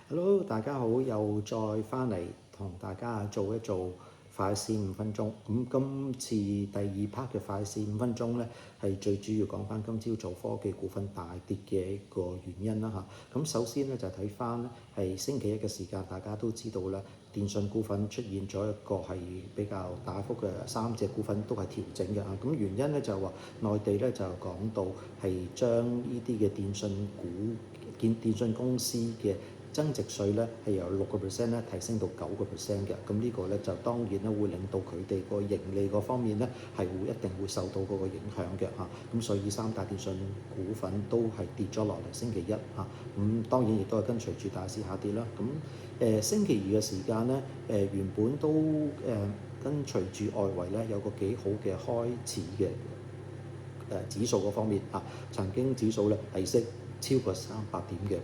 Hello，大家好，又再翻嚟同大家做一做快閃5分鐘。咁今次第二 part 嘅快閃5分鐘咧，係最主要講翻今朝早科技股份大跌嘅一個原因啦嚇。咁首先咧就睇翻咧係星期一嘅時間，大家都知道啦，電信股份出現咗一個係比較大幅嘅3隻股份都係調整嘅啊。咁原因咧就係話內地咧就講到係將呢啲嘅電信公司嘅增值稅咧係由6%咧提升到9%嘅，咁呢個咧就當然咧會令到佢哋個盈利嗰方面咧係一定會受到嗰個影響嘅嚇，咁所以三大電信股份都係跌咗落嚟星期一嚇，咁當然亦都係跟隨住大市下跌啦。咁星期二嘅時間咧原本都跟隨住外圍咧有個幾好嘅開始嘅指數嗰方面嚇，曾經指數咧係升超過300點嘅。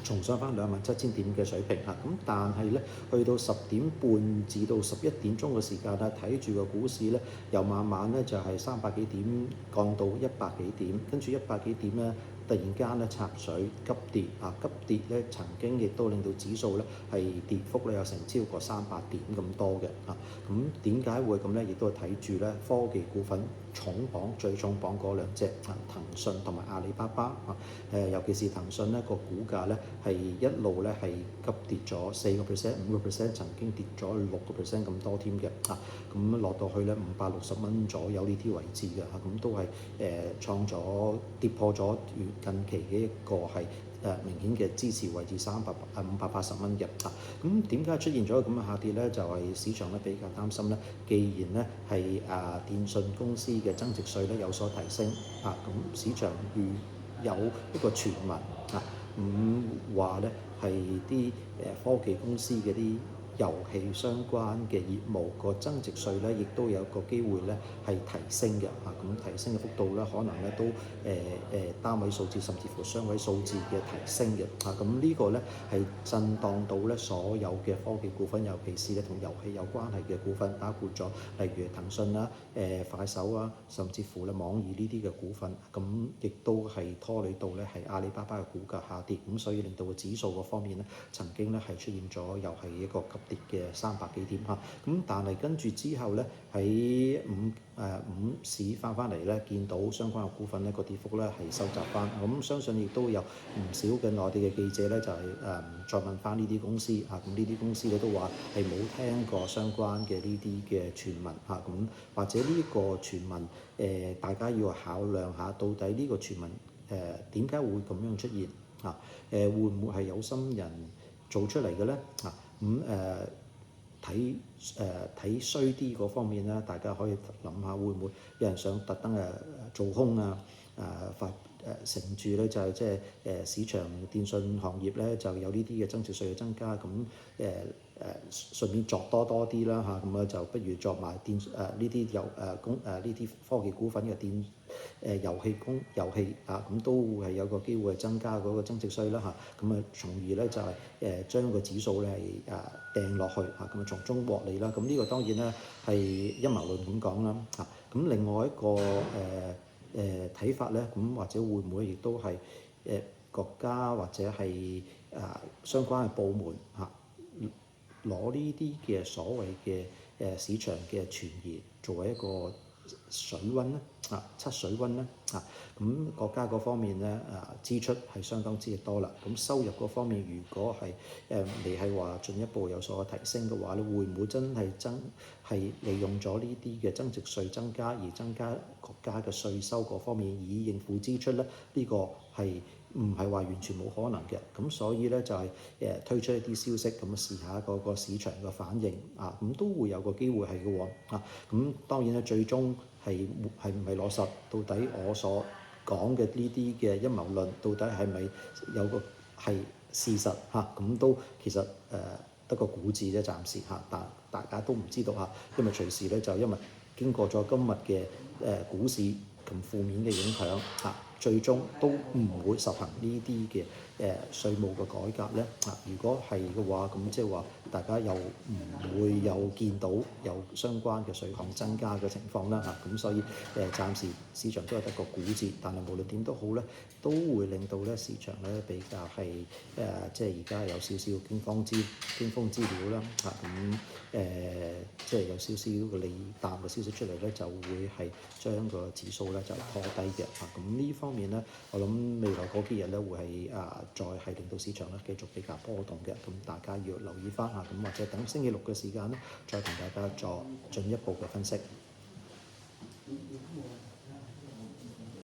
重上翻27,000點嘅水平嚇，咁但係咧去到10點半至到11點鐘嘅時間咧，睇住個股市咧，又慢慢咧就係300幾點降到100幾點，跟住100幾點咧突然間咧插水急跌啊，急跌咧曾經亦都令到指數咧係跌幅咧有成超過300點咁多嘅啊，咁點解會咁咧？亦都係睇住咧科技股份最重磅嗰兩隻啊，騰訊同埋阿里巴巴啊，尤其是騰訊咧個股價咧係一路咧係急跌咗4%、5%，曾經跌咗6%咁多添嘅啊，咁落到去咧560蚊左右呢啲位置嘅嚇，咁都係創咗跌破咗近期嘅一個係明顯嘅支持位置580蚊嘅啊，咁點解出現咗咁嘅下跌咧？就係市場咧比較擔心咧，既然咧係電信公司嘅增值稅咧有所提升啊，咁市場有一個傳聞啊，咁話咧係啲科技公司嘅啲遊戲相關嘅業務個增值稅咧，亦都有個機會咧係提升嘅嚇，咁提升嘅幅度咧可能咧都單位數字甚至乎雙位數字嘅提升嘅嚇，咁呢個咧係震盪到咧所有嘅科技股份，尤其是咧同遊戲有關係嘅股份，包括咗例如騰訊啦、快手啊，甚至乎咧網易呢啲嘅股份，咁亦都係拖累到咧係阿里巴巴嘅股價下跌，咁所以令到個指數嗰方面咧曾經咧係出現咗又係一個急跌嘅300幾點嚇，咁但係跟住之後咧喺午市翻嚟咧，見到相關嘅股份咧個跌幅咧係收窄翻，咁相信亦都有唔少嘅內地嘅記者咧就係再問翻呢啲公司嚇，咁呢啲公司咧都話係冇聽過相關嘅呢啲嘅傳聞嚇，咁或者呢個傳聞大家要考量下，到底呢個傳聞點解會咁樣出現嚇？會唔會係有心人做出嚟嘅咧嚇？睇衰啲嗰方面咧，大家可以諗下會唔會有人想特登做空啊？乘住咧就係即係市場電信行業咧就有呢啲嘅增值稅嘅增加，咁順便作多啲啦嚇，咁就不如作埋呢啲呢啲科技股份嘅遊戲啊，咁都係有個機會增加嗰個增值稅啦嚇，咁從而咧就係將個指數咧係掟落去嚇，咁從中獲利啦。咁呢個當然咧係陰謀論咁講啦嚇。咁另外一個睇法咧，咁或者會唔會亦都係國家或者係相關嘅部門嚇攞呢啲嘅所謂嘅市場嘅傳言作為一個水溫咧測水溫咧咁國家嗰方面咧支出係相當之多啦，咁收入嗰方面如果係你係話進一步有所提升嘅話咧，會唔會真係利用咗呢啲嘅增值稅增加而增加國家嘅稅收嗰方面以應付支出咧？呢個係唔係話完全冇可能嘅，咁所以咧就係推出一啲消息咁試下嗰個市場嘅反應咁都會有個機會係嘅喎咁當然咧最終係唔係落實，到底我所講嘅呢啲嘅陰謀論到底係咪有個係事實咁都其實得個估字啫，暫時但大家都唔知道因為隨時咧就因為經過咗今日嘅股市咁負面嘅影響最終都唔會實行呢啲嘅稅務嘅改革咧如果係嘅話，咁即係話大家又唔會有見到有相關嘅稅項增加嘅情況啦咁所以暫時市場都係得個估字，但係無論點都好咧，都會令到咧市場咧比較係即係而家有少少驚慌資料啦即係有少少嘅利淡嘅消息出嚟咧，就會係將個指數咧就拖低嘅咁呢方面咧，我諗未來嗰幾日咧會係再係令到市場咧繼續比較波動嘅，咁大家要留意翻咁或者等星期六嘅時間咧，再同大家作進一步嘅分析。